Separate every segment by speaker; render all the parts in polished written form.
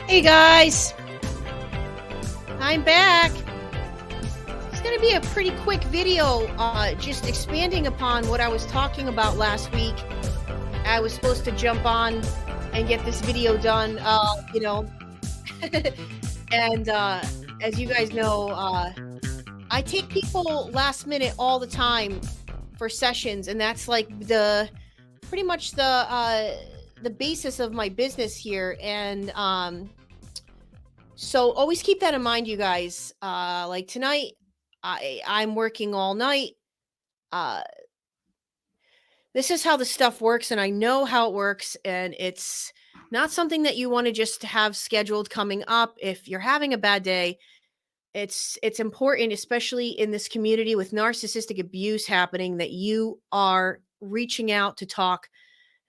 Speaker 1: Hey guys, I'm back. It's going to be a pretty quick video, just expanding upon what I was talking about last week. I was supposed to jump on and get this video done, and as you guys know, I take people last minute all the time for sessions, and that's like pretty much the basis of my business here. And so always keep that in mind, you guys. Like tonight, I'm working all night. Uh, this is how the stuff works, and I know how it works, and it's not something that you want to just have scheduled coming up. If you're having a bad day, it's important, especially in this community with narcissistic abuse happening, that you are reaching out to talk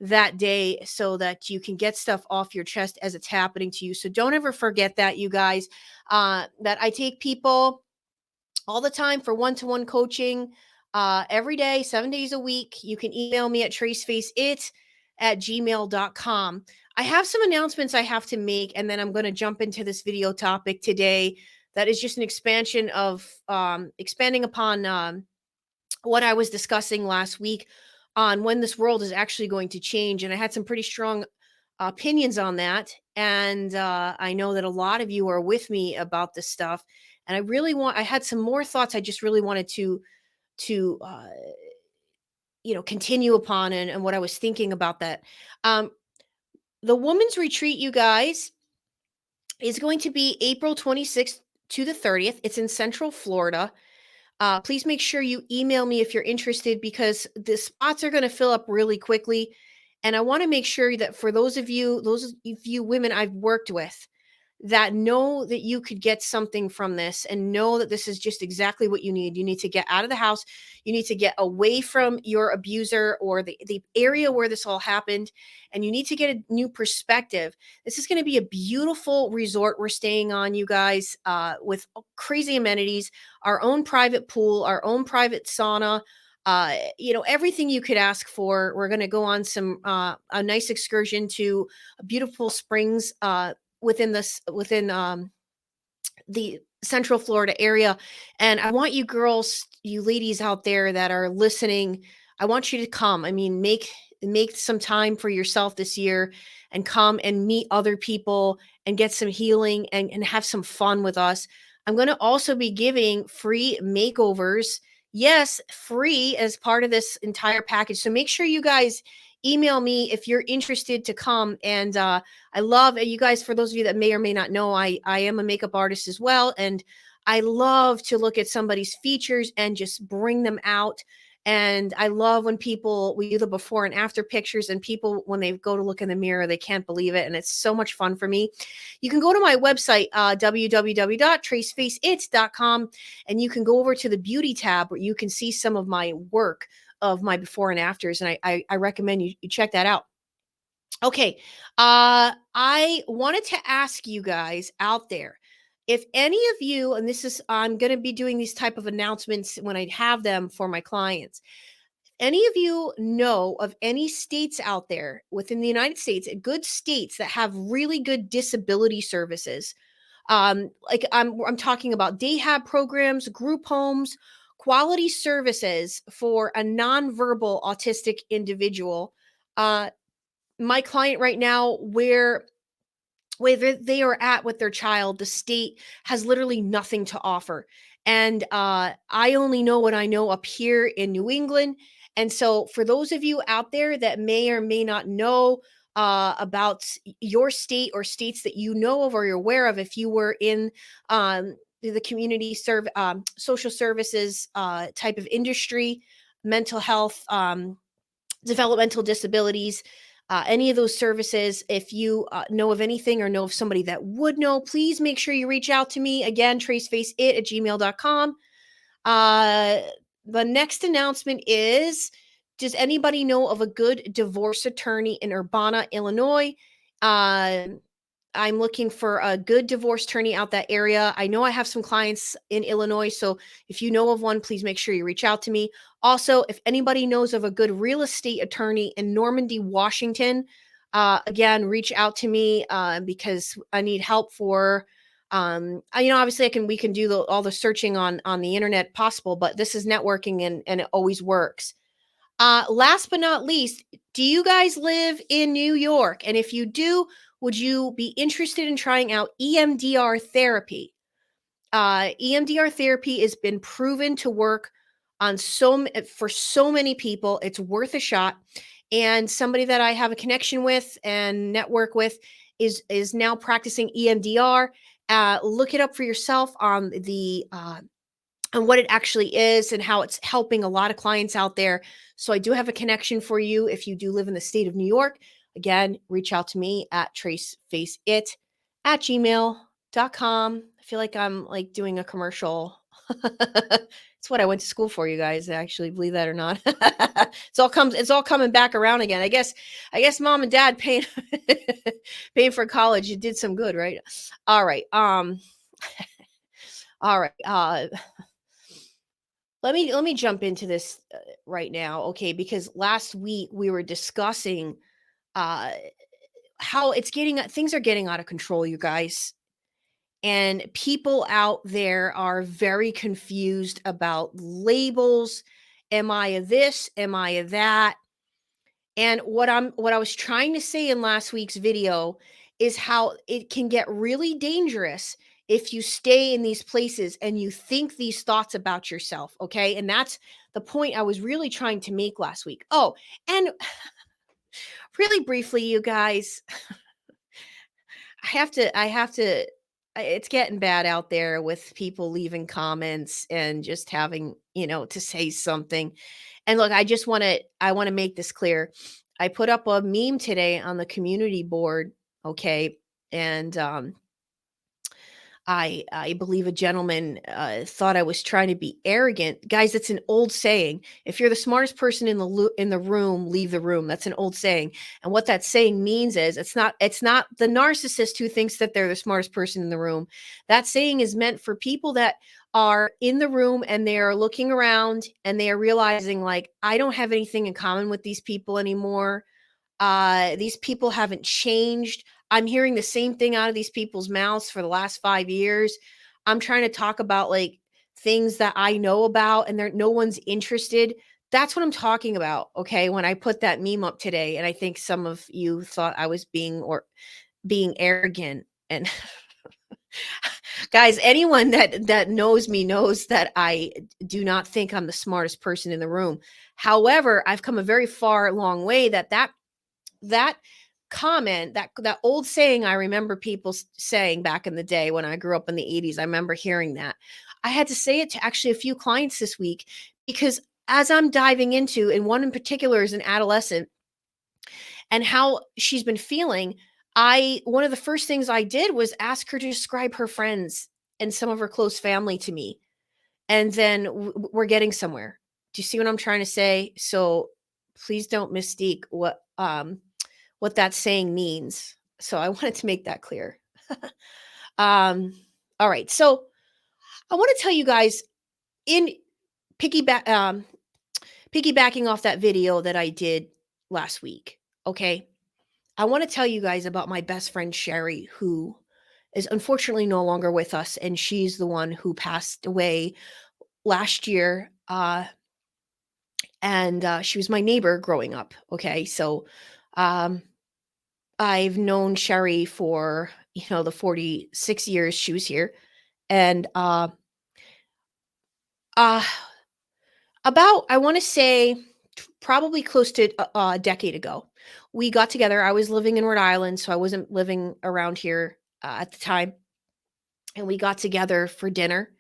Speaker 1: that day so that you can get stuff off your chest as it's happening to you. So don't ever forget that, you guys, that I take people all the time for one-to-one coaching, every day, 7 days a week. You can email me at tracefaceit@gmail.com. I have some announcements I have to make, and then I'm going to jump into this video topic today. That is just an expansion of expanding upon what I was discussing last week on when this world is actually going to change. And I had some pretty strong opinions on that. And I know that a lot of you are with me about this stuff. And I had some more thoughts I just really wanted to continue upon, and what I was thinking about that. Um, the Women's Retreat, you guys, is going to be April 26th to the 30th. It's in Central Florida. Please make sure you email me if you're interested, because the spots are going to fill up really quickly. And I want to make sure that for those of you women I've worked with, that know that you could get something from this, and know that this is just exactly what you need. You need to get out of the house. You need to get away from your abuser or the area where this all happened. And you need to get a new perspective. This is going to be a beautiful resort we're staying on, you guys, with crazy amenities, our own private pool, our own private sauna, everything you could ask for. We're going to go on a nice excursion to beautiful springs, within the Central Florida area. And I want you girls, you ladies out there that are listening, I want you to come. I mean, make some time for yourself this year and come and meet other people and get some healing and have some fun with us. I'm going to also be giving free makeovers. Yes, free, as part of this entire package. So make sure you guys email me if you're interested to come. And I love you guys. For those of you that may or may not know, I am a makeup artist as well. And I love to look at somebody's features and just bring them out. And I love when we do the before and after pictures, and people, when they go to look in the mirror, they can't believe it. And it's so much fun for me. You can go to my website, www.tracefaceit.com, and you can go over to the beauty tab where you can see some of my work of my before and afters. And I recommend you check that out. Okay. I wanted to ask you guys out there, if any of you, and I'm going to be doing these type of announcements when I have them for my clients. Any of you know of any states out there within the United States, good states that have really good disability services? Like I'm talking about day-hab programs, group homes, quality services for a nonverbal autistic individual. My client right now, where they are at with their child, the state has literally nothing to offer. And I only know what I know up here in New England. And so for those of you out there that may or may not know about your state or states that you know of or you're aware of, if you were in the community social services type of industry, mental health, developmental disabilities, any of those services. If you know of anything or know of somebody that would know, please make sure you reach out to me. Again, tracefaceit@gmail.com. Uh, the next announcement is, does anybody know of a good divorce attorney in Urbana, Illinois? Uh, I'm looking for a good divorce attorney out that area. I know I have some clients in Illinois, so if you know of one, please make sure you reach out to me. Also, if anybody knows of a good real estate attorney in Normandy, Washington, again, reach out to me because I need help for. Obviously, we can do all the searching on the internet possible, but this is networking and it always works. Last but not least, do you guys live in New York? And if you do, would you be interested in trying out EMDR therapy? EMDR therapy has been proven to work on for so many people. It's worth a shot. And somebody that I have a connection with and network with is now practicing EMDR. Look it up for yourself on the and what it actually is and how it's helping a lot of clients out there. So I do have a connection for you if you do live in the state of New York. Again, reach out to me at tracefaceit@gmail.com. I feel like I'm like doing a commercial. It's what I went to school for, you guys. Actually, believe that or not. It's all coming back around again. I guess mom and dad paying paying for college, it did some good, right? All right. All right. Let me jump into this right now, okay? Because last week we were discussing uh, how things are getting out of control, you guys, and people out there are very confused about labels. Am I a this? Am I a that? And what I was trying to say in last week's video is how it can get really dangerous if you stay in these places and you think these thoughts about yourself, okay? And that's the point I was really trying to make last week. Oh, and really briefly, you guys, it's getting bad out there with people leaving comments and just having, to say something. And look, I want to make this clear. I put up a meme today on the community board, okay? And I believe a gentleman thought I was trying to be arrogant. Guys, it's an old saying. If you're the smartest person in the room, leave the room. That's an old saying. And what that saying means is it's not the narcissist who thinks that they're the smartest person in the room. That saying is meant for people that are in the room and they are looking around and they are realizing, like, I don't have anything in common with these people anymore. These people haven't changed. I'm hearing the same thing out of these people's mouths for the last 5 years. I'm trying to talk about like things that I know about and no one's interested. That's what I'm talking about. Okay. When I put that meme up today, and I think some of you thought I was being arrogant. And guys, anyone that knows me knows that I do not think I'm the smartest person in the room. However, I've come a very far long way that comment, that old saying, I remember people saying back in the day when I grew up in the 80s. I remember hearing that. I had to say it to actually a few clients this week because as I'm diving into, and one in particular is an adolescent and how she's been feeling, one of the first things I did was ask her to describe her friends and some of her close family to me. And then we're getting somewhere. Do you see what I'm trying to say? So please don't mystique what that saying means. So I wanted to make that clear. um, all right. So I want to tell you guys, in piggyback piggybacking off that video that I did last week. Okay. I want to tell you guys about my best friend Sherry, who is unfortunately no longer with us, and she's the one who passed away last year. And she was my neighbor growing up. Okay. So um I've known Sherry for, the 46 years she was here. And uh about, I want to say, probably close to a decade ago, we got together. I was living in Rhode Island, so I wasn't living around here at the time. And we got together for dinner.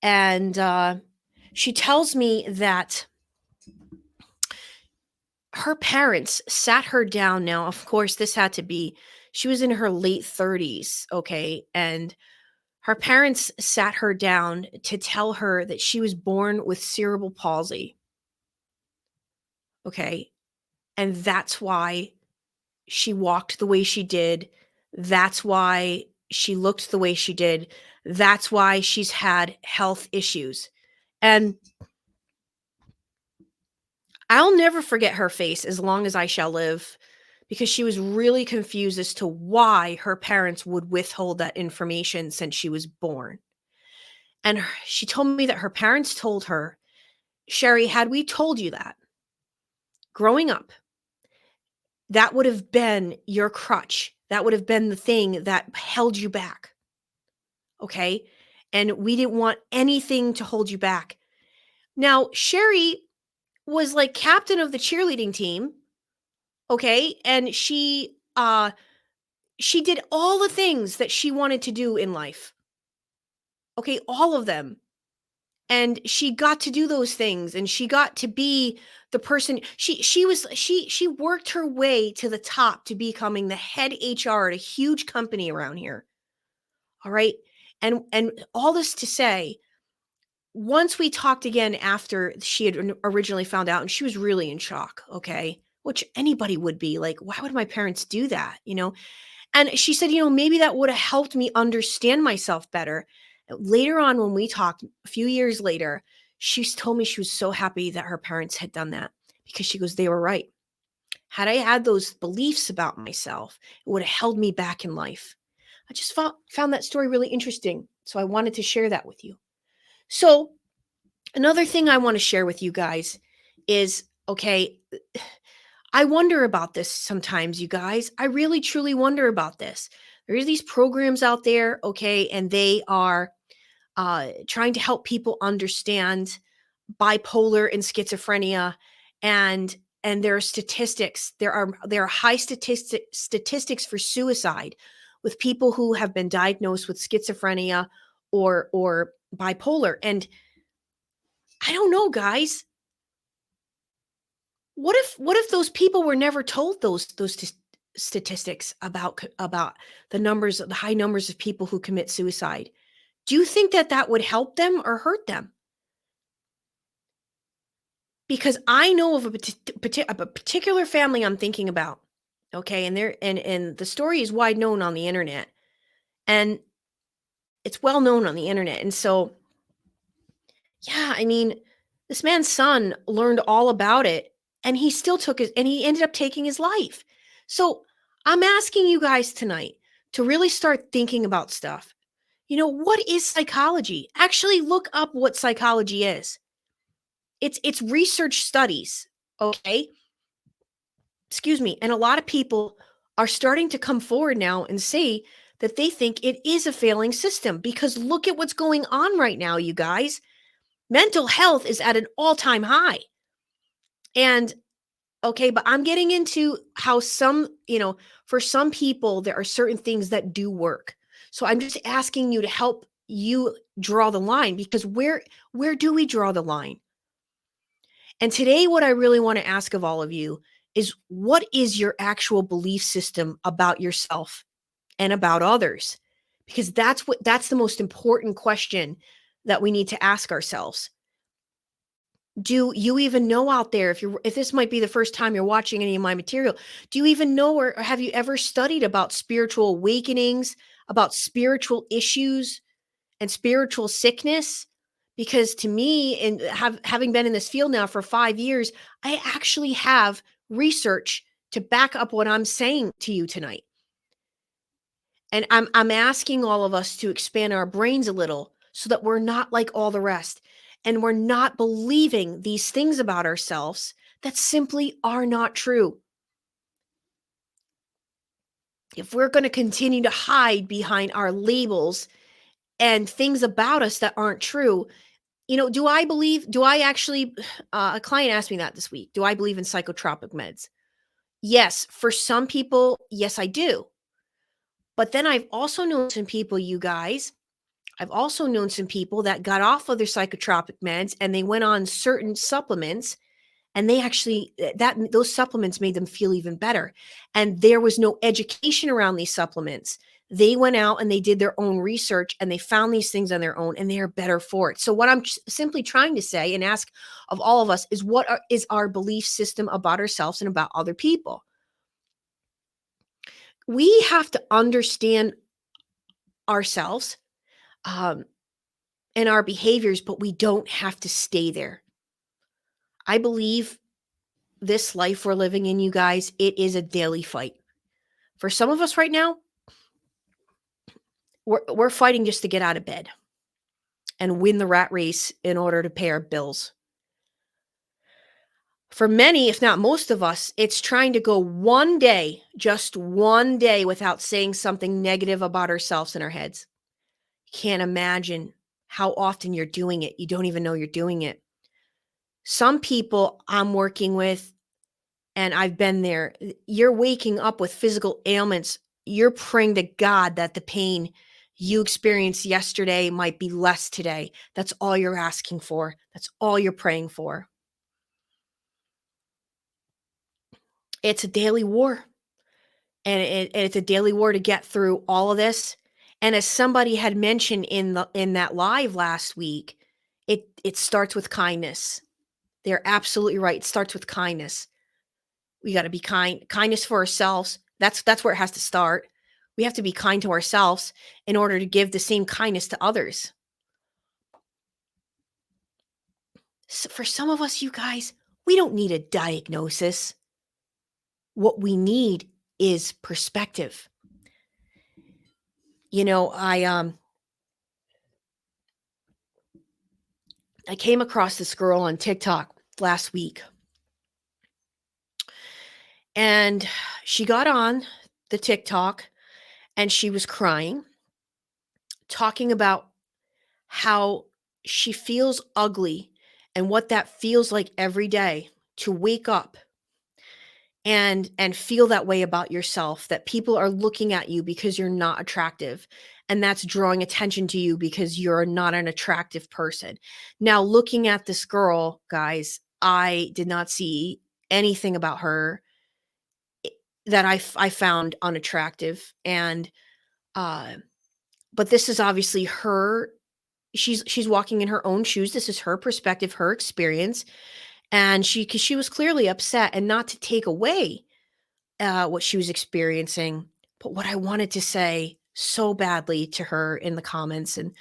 Speaker 1: And she tells me that Her parents sat her down. Now, of course, this had to be, she was in her late 30s, okay? And her parents sat her down to tell her that she was born with cerebral palsy, okay? And that's why she walked the way she did. That's why she looked the way she did. That's why she's had health issues. And I'll never forget her face as long as I shall live, because she was really confused as to why her parents would withhold that information since she was born. And she told me that her parents told her, "Sherry, had we told you that growing up, that would have been your crutch. That would have been the thing that held you back. Okay. And we didn't want anything to hold you back." Now, Sherry was like captain of the cheerleading team. Okay. And she did all the things that she wanted to do in life. Okay. All of them. And she got to do those things, and she got to be the person. She worked her way to the top to becoming the head HR at a huge company around here. All right. And all this to say, once we talked again after she had originally found out, and she was really in shock, okay? Which anybody would be like, why would my parents do that? And she said, maybe that would have helped me understand myself better. Later on, when we talked a few years later, told me she was so happy that her parents had done that, because she goes, they were right. Had I had those beliefs about myself, it would have held me back in life. I just found that story really interesting. So I wanted to share that with you. So another thing I want to share with you guys is, okay, I wonder about this sometimes, you guys. I really truly wonder about this. There are these programs out there, okay, and they are trying to help people understand bipolar and schizophrenia, and there are statistics. There are high statistics for suicide with people who have been diagnosed with schizophrenia or bipolar. And I don't know, guys. What if those people were never told those statistics about the high numbers of people who commit suicide? Do you think that that would help them or hurt them? Because I know of a particular family I'm thinking about. Okay, and the story is wide known on the internet, and it's well known on the internet. And so, yeah, I mean, this man's son learned all about it, and he ended up taking his life. So, I'm asking you guys tonight to really start thinking about stuff. What is psychology? Actually look up what psychology is. It's research studies, okay? Excuse me. And a lot of people are starting to come forward now and say that they think it is a failing system, because look at what's going on right now, you guys. Mental health is at an all-time high. And okay, but I'm getting into how for some people, there are certain things that do work. So I'm just asking you to help you draw the line, because where do we draw the line? And today, what I really want to ask of all of you is, what is your actual belief system about yourself and about others? Because that's the most important question that we need to ask ourselves. Do you even know out there, if this might be the first time you're watching any of my material, do you even know, or have you ever studied about spiritual awakenings, about spiritual issues and spiritual sickness? Because to me, and having been in this field now for 5 years, I actually have research to back up what I'm saying to you tonight. And I'm asking all of us to expand our brains a little, so that we're not like all the rest, and we're not believing these things about ourselves that simply are not true. If we're going to continue to hide behind our labels and things about us that aren't true, do I actually, a client asked me that this week, do I believe in psychotropic meds? Yes, for some people, yes, I do. But then I've also known some people, you guys, I've also known some people that got off of their psychotropic meds, and they went on certain supplements, and they actually that those supplements made them feel even better. And there was no education around these supplements. They went out and they did their own research and they found these things on their own, and they are better for it. So what I'm simply trying to say and ask of all of us is, is our belief system about ourselves and about other people? We have to understand ourselves, um, and our behaviors, but we don't have to stay there. I believe this life we're living in, you guys, it is a daily fight. For some of us right now, we're fighting just to get out of bed and win the rat race in order to pay our bills. For many, if not most of us, it's trying to go one day, just one day, without saying something negative about ourselves in our heads. You can't imagine how often you're doing it. You don't even know you're doing it. Some people I'm working with, and I've been there, you're waking up with physical ailments. You're praying to God that the pain you experienced yesterday might be less today. That's all you're asking for. That's all you're praying for. It's a daily war. And it's a daily war to get through all of this. And as somebody had mentioned in that live last week, it starts with kindness. They're absolutely right. It starts with kindness. We got to be kind. Kindness for ourselves. That's where it has to start. We have to be kind to ourselves in order to give the same kindness to others. So for some of us, you guys, we don't need a diagnosis. What we need is perspective. You know, I came across this girl on TikTok last week, and she got on the TikTok and she was crying, talking about how she feels ugly and what that feels like every day to wake up and feel that way about yourself, that people are looking at you because you're not attractive, and that's drawing attention to you because you're not an attractive person. Now, looking at this girl, guys, I did not see anything about her that I found unattractive. And uh but this is obviously her. She's walking in her own shoes. This is her perspective, her experience, and because she was clearly upset, and not to take away what she was experiencing. But what I wanted to say so badly to her in the comments and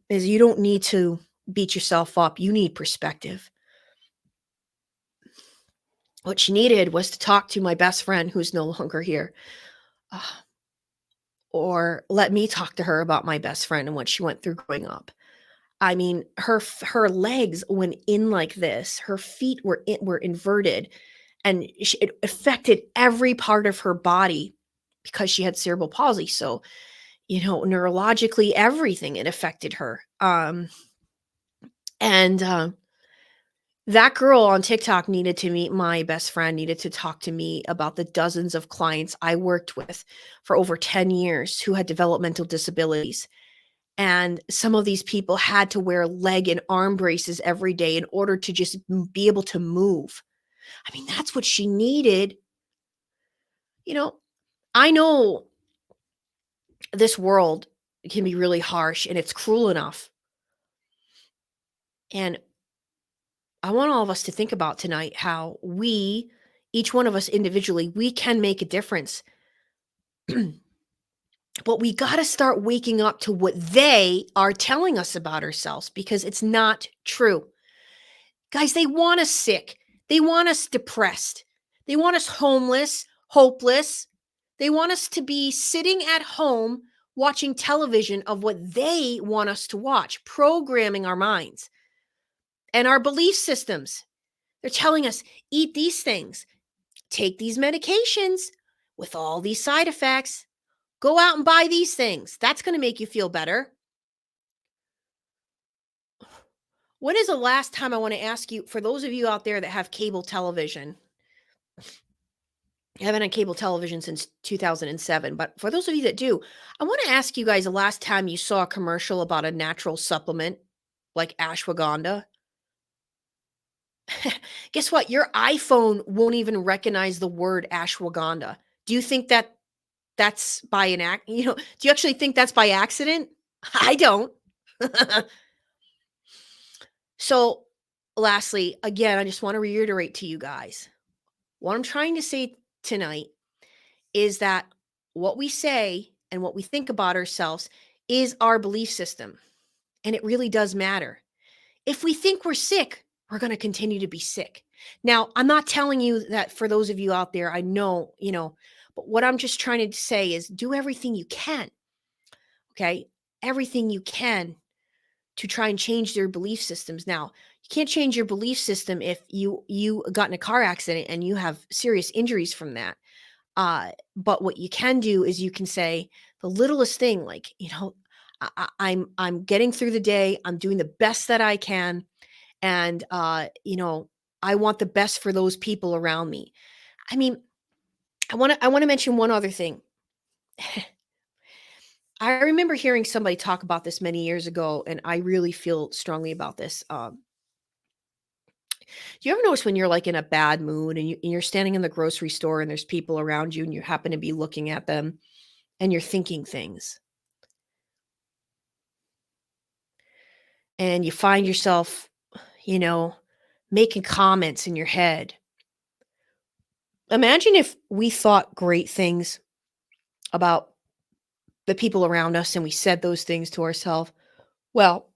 Speaker 1: is, you don't need to beat yourself up. You need perspective. What she needed was to talk to my best friend who's no longer here, uh, or let me talk to her about my best friend and what she went through growing up. I mean, her legs went in like this. Her feet were inverted, and it affected every part of her body because she had cerebral palsy. So, neurologically, everything, it affected her. And that girl on TikTok needed to meet my best friend, needed to talk to me about the dozens of clients I worked with for over 10 years who had developmental disabilities. And some of these people had to wear leg and arm braces every day in order to just be able to move. I mean, that's what she needed. You know, I know this world can be really harsh and it's cruel enough. And I want all of us to think about tonight how each one of us individually, we can make a difference. But we got to start waking up to what they are telling us about ourselves, because it's not true. Guys, they want us sick. They want us depressed. They want us homeless, hopeless. They want us to be sitting at home watching television of what they want us to watch, programming our minds and our belief systems. They're telling us, eat these things, take these medications with all these side effects, go out and buy these things. That's going to make you feel better. When is the last time, I want to ask you, for those of you out there that have cable television, I haven't had cable television since 2007, but for those of you that do, I want to ask you guys the last time you saw a commercial about a natural supplement like ashwagandha. Guess what? Your iPhone won't even recognize the word ashwagandha. Do you think that that's by an act? Do you actually think that's by accident? I don't. So, lastly, again, I just want to reiterate to you guys what I'm trying to say tonight is that what we say and what we think about ourselves is our belief system. And it really does matter. If we think we're sick, we're going to continue to be sick. Now, I'm not telling you that for those of you out there, I know, but what I'm just trying to say is do everything you can. Okay. Everything you can to try and change their belief systems. Now, you can't change your belief system if you got in a car accident and you have serious injuries from that. But what you can do is you can say the littlest thing, like, I'm getting through the day. I'm doing the best that I can, and I want the best for those people around me. I mean, I want to mention one other thing. I remember hearing somebody talk about this many years ago, and I really feel strongly about this. Do you ever notice when you're like in a bad mood and you're standing in the grocery store and there's people around you and you happen to be looking at them and you're thinking things and you find yourself, you know, making comments in your head? Imagine if we thought great things about the people around us and we said those things to ourselves. Well,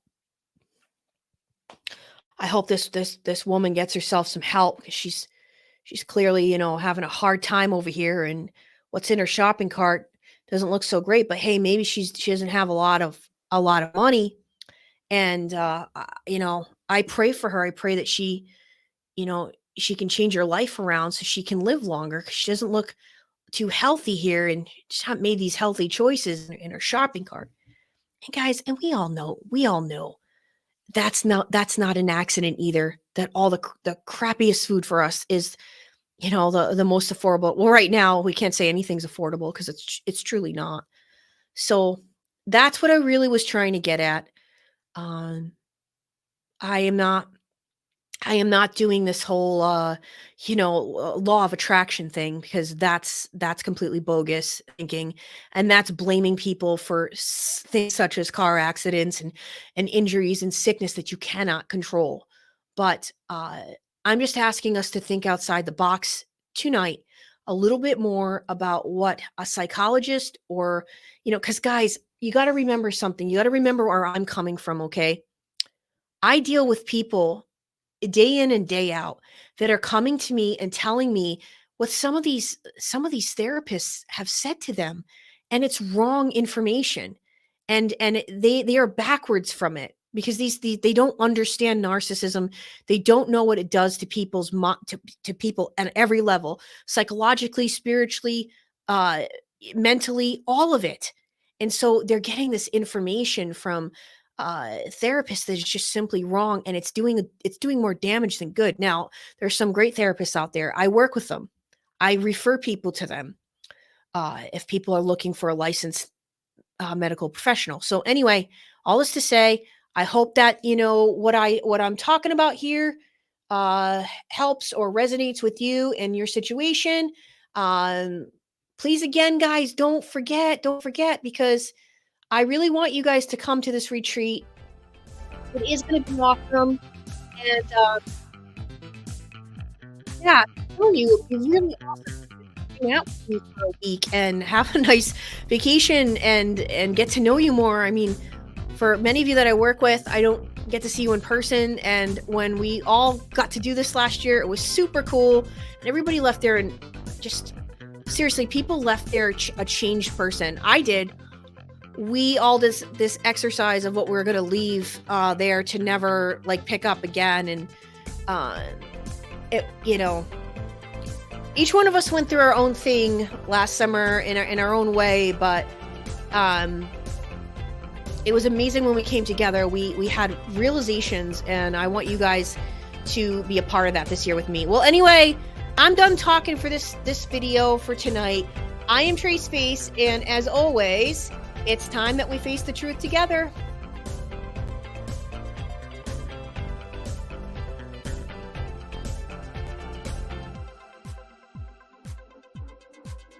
Speaker 1: I hope this woman gets herself some help because she's clearly, having a hard time over here, and what's in her shopping cart doesn't look so great, but hey, maybe she doesn't have a lot of money. And I pray for her. I pray that she can change her life around so she can live longer, because she doesn't look too healthy here, and she's not made these healthy choices in her shopping cart. And guys, and we all know that's not an accident either. That all the crappiest food for us is, the most affordable. Well, right now we can't say anything's affordable because it's truly not. So that's what I really was trying to get at. Um, I am not I am not doing this whole law of attraction thing, because that's completely bogus thinking, and that's blaming people for things such as car accidents and injuries and sickness that you cannot control. But I'm just asking us to think outside the box tonight a little bit more about what a psychologist, or because guys, you got to remember something. You got to remember where I'm coming from. Okay, I deal with people day in and day out that are coming to me and telling me what some of these therapists have said to them, and it's wrong information, and they are backwards from it, because they don't understand narcissism. They don't know what it does to to people at every level, psychologically, spiritually, uh mentally, all of it. And so they're getting this information from therapist that is just simply wrong, and it's doing more damage than good. Now, there's some great therapists out there. I work with them. I refer people to them if people are looking for a licensed medical professional. So anyway, all this to say, I hope that what I'm talking about here helps or resonates with you and your situation. Um, Please, again, guys, don't forget, because I really want you guys to come to this retreat. It is going to be awesome. And yeah, I'm telling you, it'd be really awesome to hang out with you for a week and have a nice vacation and get to know you more. I mean, for many of you that I work with, I don't get to see you in person. And when we all got to do this last year, it was super cool. And everybody left there, and just seriously, people left there a changed person. I did. We all this exercise of what we're going to leave there to never like pick up again. And uh it each one of us went through our own thing last summer in our own way, but it was amazing when we came together. We had realizations, and I want you guys to be a part of that this year with me. Well, anyway, I'm done talking for this video for tonight. I am Trace Face, and as always, it's time that we face the truth together.